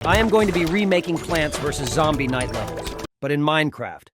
I am going to be remaking Plants vs. Zombie night levels, but in Minecraft.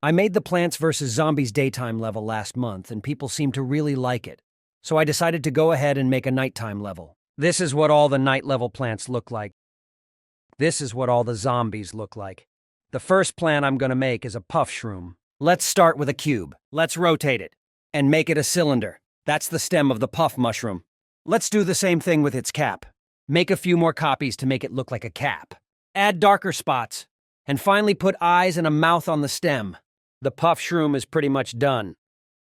I made the Plants vs. Zombies daytime level last month, and people seem to really like it. So I decided to go ahead and make a nighttime level. This is what all the night level plants look like. This is what all the zombies look like. The first plant I'm going to make is a Puff Shroom. Let's start with a cube. Let's rotate it and make it a cylinder. That's the stem of the puff mushroom. Let's do the same thing with its cap. Make a few more copies to make it look like a cap. Add darker spots. And finally put eyes and a mouth on the stem. The Puff Shroom is pretty much done.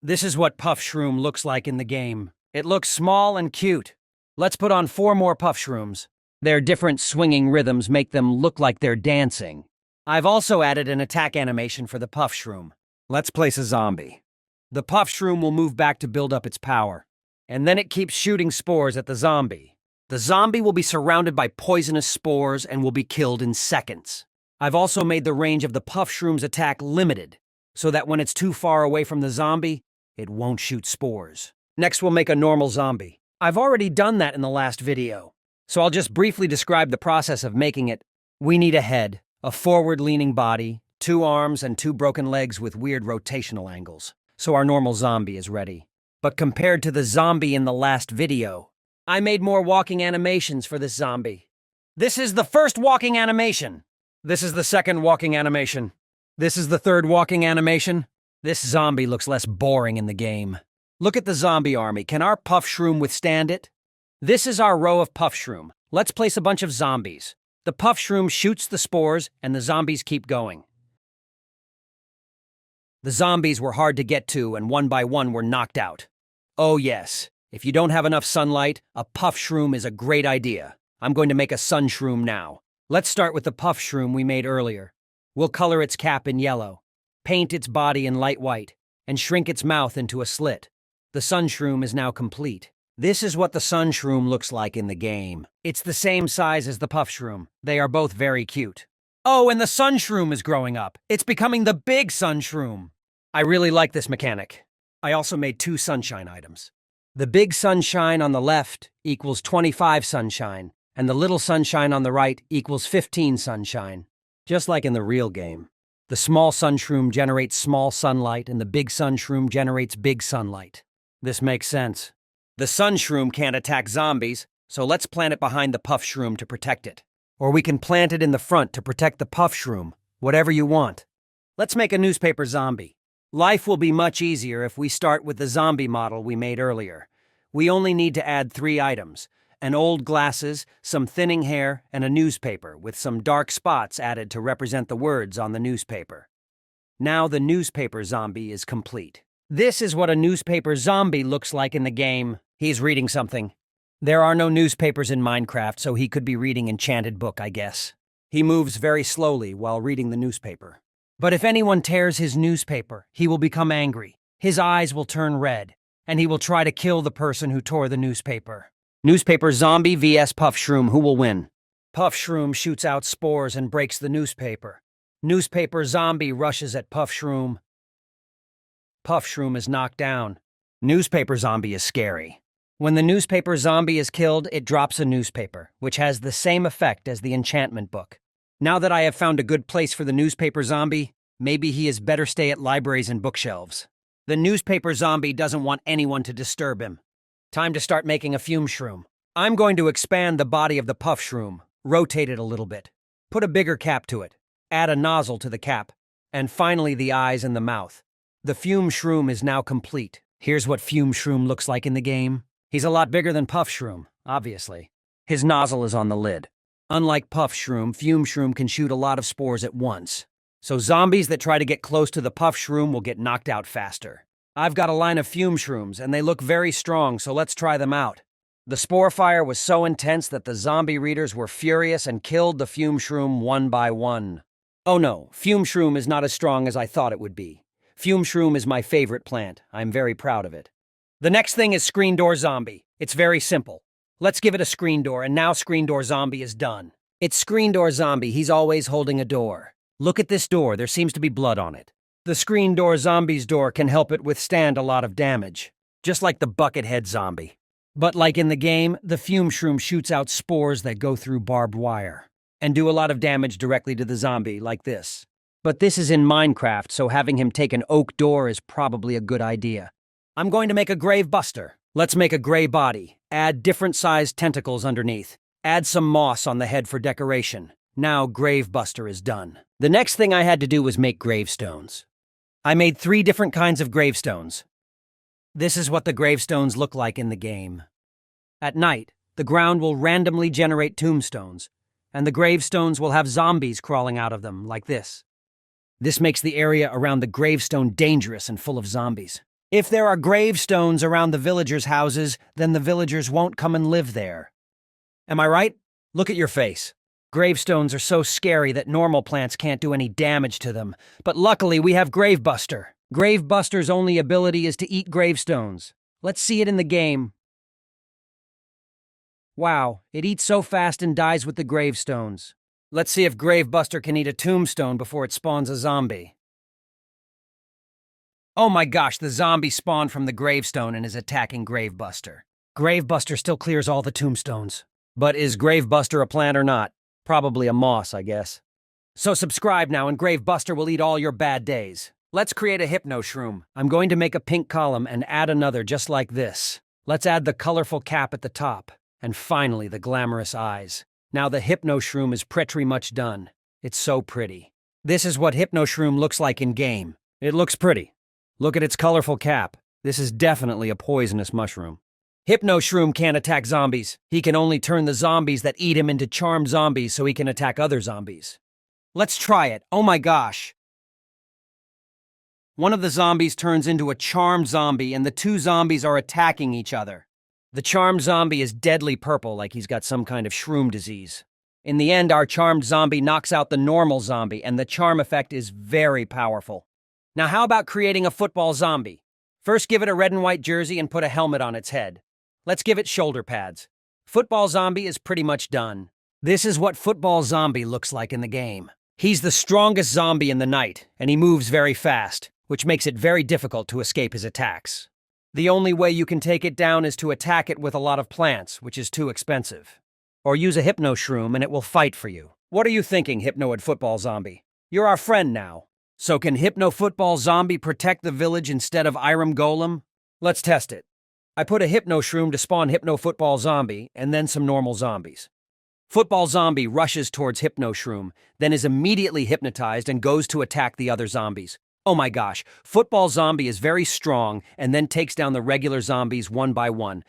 This is what Puff Shroom looks like in the game. It looks small and cute. Let's put on 4 more Puff Shrooms. Their different swinging rhythms make them look like they're dancing. I've also added an attack animation for the Puff Shroom. Let's place a zombie. The Puff Shroom will move back to build up its power. And then it keeps shooting spores at the zombie. The zombie will be surrounded by poisonous spores and will be killed in seconds. I've also made the range of the Puff Shroom's attack limited, so that when it's too far away from the zombie, it won't shoot spores. Next, we'll make a normal zombie. I've already done that in the last video, so I'll just briefly describe the process of making it. We need a head, a forward-leaning body, 2 arms, and 2 broken legs with weird rotational angles, so our normal zombie is ready. But compared to the zombie in the last video, I made more walking animations for this zombie. This is the first walking animation. This is the second walking animation. This is the third walking animation. This zombie looks less boring in the game. Look at the zombie army. Can our Puff Shroom withstand it? This is our row of Puff Shroom. Let's place a bunch of zombies. The Puff Shroom shoots the spores, and the zombies keep going. The zombies were hard to get to, and one by one were knocked out. Oh yes, if you don't have enough sunlight, a Puff Shroom is a great idea. I'm going to make a Sun Shroom now. Let's start with the Puff Shroom we made earlier. We'll color its cap in yellow, paint its body in light white, and shrink its mouth into a slit. The Sun Shroom is now complete. This is what the Sun Shroom looks like in the game. It's the same size as the Puff Shroom. They are both very cute. Oh, and the Sun Shroom is growing up. It's becoming the big Sun Shroom. I really like this mechanic. I also made 2 sunshine items. The big sunshine on the left equals 25 sunshine, and the little sunshine on the right equals 15 sunshine. Just like in the real game. The small Sun Shroom generates small sunlight, and the big Sun Shroom generates big sunlight. This makes sense. The Sun Shroom can't attack zombies, so let's plant it behind the Puff Shroom to protect it. Or we can plant it in the front to protect the Puff Shroom, whatever you want. Let's make a newspaper zombie. Life will be much easier if we start with the zombie model we made earlier. We only need to add 3 items: an old glasses, some thinning hair, and a newspaper with some dark spots added to represent the words on the newspaper. Now the newspaper zombie is complete. This is what a newspaper zombie looks like in the game. He's reading something. There are no newspapers in Minecraft, so he could be reading enchanted book, I guess. He moves very slowly while reading the newspaper. But if anyone tears his newspaper, he will become angry. His eyes will turn red, and he will try to kill the person who tore the newspaper. Newspaper zombie vs. Puff Shroom, who will win? Puff Shroom shoots out spores and breaks the newspaper. Newspaper zombie rushes at Puff Shroom. Puff Shroom is knocked down. Newspaper zombie is scary. When the newspaper zombie is killed, it drops a newspaper, which has the same effect as the enchantment book. Now that I have found a good place for the newspaper zombie, maybe he is better stay at libraries and bookshelves. The newspaper zombie doesn't want anyone to disturb him. Time to start making a Fum Shroom. I'm going to expand the body of the Puff Shroom, rotate it a little bit, put a bigger cap to it, add a nozzle to the cap, and finally the eyes and the mouth. The Fum Shroom is now complete. Here's what Fum Shroom looks like in the game. He's a lot bigger than Puff Shroom, obviously. His nozzle is on the lid. Unlike Puff Shroom, Fum Shroom can shoot a lot of spores at once. So zombies that try to get close to the Puff Shroom will get knocked out faster. I've got a line of Fum Shrooms, and they look very strong, so let's try them out. The spore fire was so intense that the zombie readers were furious and killed the Fum Shroom one by one. Oh no, Fum Shroom is not as strong as I thought it would be. Fum Shroom is my favorite plant. I'm very proud of it. The next thing is Screen Door Zombie. It's very simple. Let's give it a screen door, and now Screen Door Zombie is done. It's Screen Door Zombie. He's always holding a door. Look at this door. There seems to be blood on it. The screen door zombie's door can help it withstand a lot of damage, just like the buckethead zombie. But like in the game, the Fum Shroom shoots out spores that go through barbed wire and do a lot of damage directly to the zombie, like this. But this is in Minecraft, so having him take an oak door is probably a good idea. I'm going to make a grave buster. Let's make a gray body. Add different sized tentacles underneath. Add some moss on the head for decoration. Now grave buster is done. The next thing I had to do was make gravestones. I made 3 different kinds of gravestones. This is what the gravestones look like in the game. At night, the ground will randomly generate tombstones, and the gravestones will have zombies crawling out of them, like this. This makes the area around the gravestone dangerous and full of zombies. If there are gravestones around the villagers' houses, then the villagers won't come and live there. Am I right? Look at your face. Gravestones are so scary that normal plants can't do any damage to them, but luckily we have Gravebuster. Gravebuster's only ability is to eat gravestones. Let's see it in the game. Wow, it eats so fast and dies with the gravestones. Let's see if Gravebuster can eat a tombstone before it spawns a zombie. Oh my gosh, the zombie spawned from the gravestone and is attacking Gravebuster. Gravebuster still clears all the tombstones. But is Gravebuster a plant or not? Probably a moss, I guess. So subscribe now and Gravebuster will eat all your bad days. Let's create a Hypnos Shroom. I'm going to make a pink column and add another just like this. Let's add the colorful cap at the top. And finally, the glamorous eyes. Now the Hypnos Shroom is pretty much done. It's so pretty. This is what Hypnos Shroom looks like in game. It looks pretty. Look at its colorful cap. This is definitely a poisonous mushroom. Hypnos Shroom can't attack zombies. He can only turn the zombies that eat him into charmed zombies so he can attack other zombies. Let's try it. Oh my gosh. One of the zombies turns into a charmed zombie and the 2 zombies are attacking each other. The charmed zombie is deadly purple, like he's got some kind of shroom disease. In the end, our charmed zombie knocks out the normal zombie, and the charm effect is very powerful. Now how about creating a football zombie? First give it a red and white jersey and put a helmet on its head. Let's give it shoulder pads. Football zombie is pretty much done. This is what football zombie looks like in the game. He's the strongest zombie in the night, and he moves very fast, which makes it very difficult to escape his attacks. The only way you can take it down is to attack it with a lot of plants, which is too expensive. Or use a Hypnos Shroom and it will fight for you. What are you thinking, Hypnoid Football Zombie? You're our friend now. So can Hypno Football Zombie protect the village instead of Iron Golem? Let's test it. I put a Hypnos Shroom to spawn Hypno Football Zombie and then some normal zombies. Football Zombie rushes towards Hypnos Shroom, then is immediately hypnotized and goes to attack the other zombies. Oh my gosh, Football Zombie is very strong and then takes down the regular zombies one by one.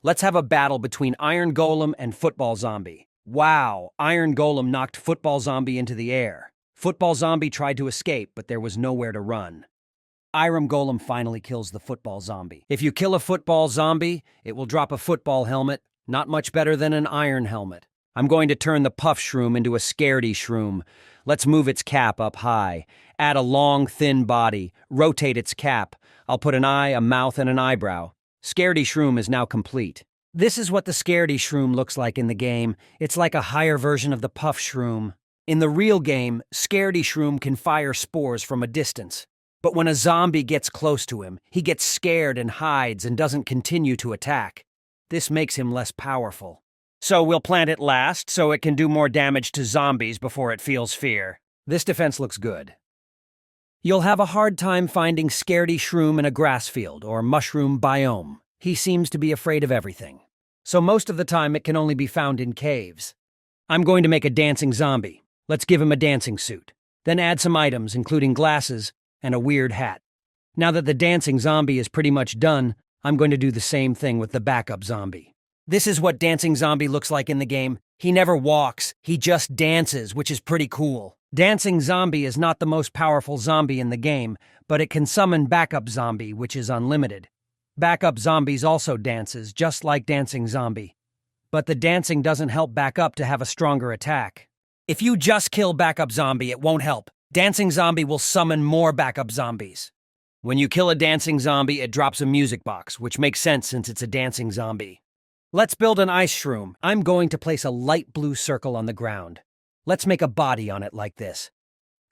Let's have a battle between Iron Golem and Football Zombie. Wow, Iron Golem knocked Football Zombie into the air. Football Zombie tried to escape, but there was nowhere to run. Iron Golem finally kills the Football Zombie. If you kill a Football Zombie, it will drop a football helmet, not much better than an iron helmet. I'm going to turn the Puff Shroom into a Scaredy Shroom. Let's move its cap up high. Add a long, thin body. Rotate its cap. I'll put an eye, a mouth, and an eyebrow. Scaredy Shroom is now complete. This is what the Scaredy Shroom looks like in the game. It's like a higher version of the Puff Shroom. In the real game, Scaredy Shroom can fire spores from a distance. But when a zombie gets close to him, he gets scared and hides and doesn't continue to attack. This makes him less powerful. So we'll plant it last so it can do more damage to zombies before it feels fear. This defense looks good. You'll have a hard time finding Scaredy Shroom in a grass field or mushroom biome. He seems to be afraid of everything. So most of the time it can only be found in caves. I'm going to make a dancing zombie. Let's give him a dancing suit. Then add some items, including glasses and a weird hat. Now that the dancing zombie is pretty much done, I'm going to do the same thing with the backup zombie. This is what dancing zombie looks like in the game. He never walks, he just dances, which is pretty cool. Dancing zombie is not the most powerful zombie in the game, but it can summon backup zombie, which is unlimited. Backup zombies also dances, just like dancing zombie. But the dancing doesn't help backup to have a stronger attack. If you just kill backup zombie, it won't help. Dancing zombie will summon more backup zombies. When you kill a dancing zombie, it drops a music box, which makes sense since it's a dancing zombie. Let's build an ice shroom. I'm going to place a light blue circle on the ground. Let's make a body on it like this.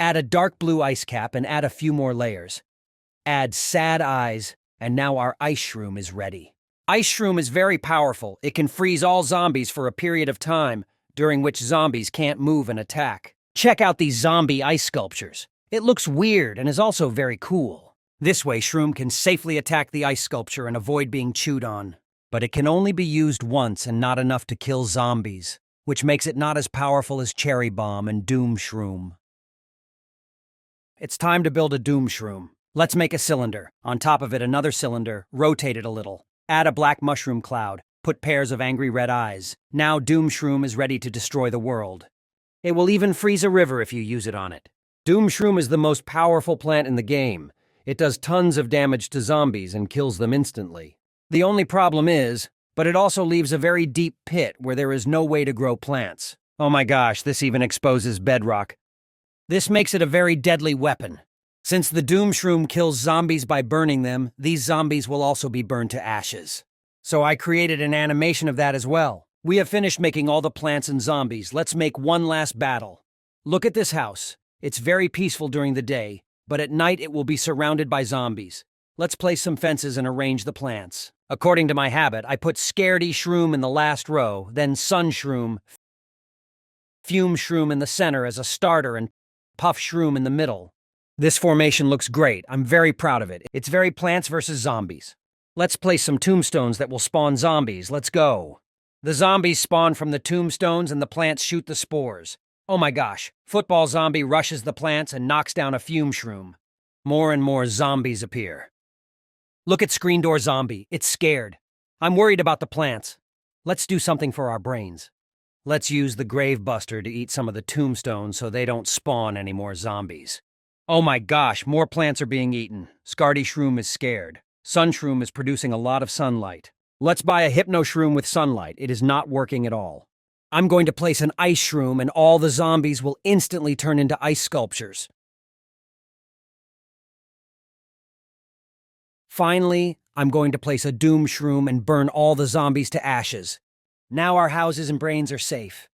Add a dark blue ice cap and add a few more layers. Add sad eyes, and now our ice shroom is ready. Ice shroom is very powerful. It can freeze all zombies for a period of time, during which zombies can't move and attack. Check out these zombie ice sculptures. It looks weird and is also very cool. This way, Shroom can safely attack the ice sculpture and avoid being chewed on. But it can only be used once and not enough to kill zombies, which makes it not as powerful as Cherry Bomb and Doom Shroom. It's time to build a Doom Shroom. Let's make a cylinder. On top of it, another cylinder, rotate it a little. Add a black mushroom cloud. Put pairs of angry red eyes. Now Doom Shroom is ready to destroy the world. It will even freeze a river if you use it on it. Doom Shroom is the most powerful plant in the game. It does tons of damage to zombies and kills them instantly. The only problem is, but it also leaves a very deep pit where there is no way to grow plants. Oh my gosh, this even exposes bedrock. This makes it a very deadly weapon. Since the Doom Shroom kills zombies by burning them, these zombies will also be burned to ashes. So I created an animation of that as well. We have finished making all the plants and zombies. Let's make one last battle. Look at this house. It's very peaceful during the day, but at night it will be surrounded by zombies. Let's place some fences and arrange the plants. According to my habit, I put Scaredy Shroom in the last row, then Sunroom, Fum Shroom in the center as a starter, and Puff Shroom in the middle. This formation looks great. I'm very proud of it. It's very plants versus zombies. Let's place some tombstones that will spawn zombies. Let's go. The zombies spawn from the tombstones and the plants shoot the spores. Oh my gosh, Football Zombie rushes the plants and knocks down a Fum Shroom. More and more zombies appear. Look at Screen Door Zombie. It's scared. I'm worried about the plants. Let's do something for our brains. Let's use the Grave Buster to eat some of the tombstones so they don't spawn any more zombies. Oh my gosh, more plants are being eaten. Scaredy Shroom is scared. Sunroom is producing a lot of sunlight. Let's buy a Hypnos Shroom with sunlight. It is not working at all. I'm going to place an ice shroom and all the zombies will instantly turn into ice sculptures. Finally, I'm going to place a Doom Shroom and burn all the zombies to ashes. Now our houses and brains are safe.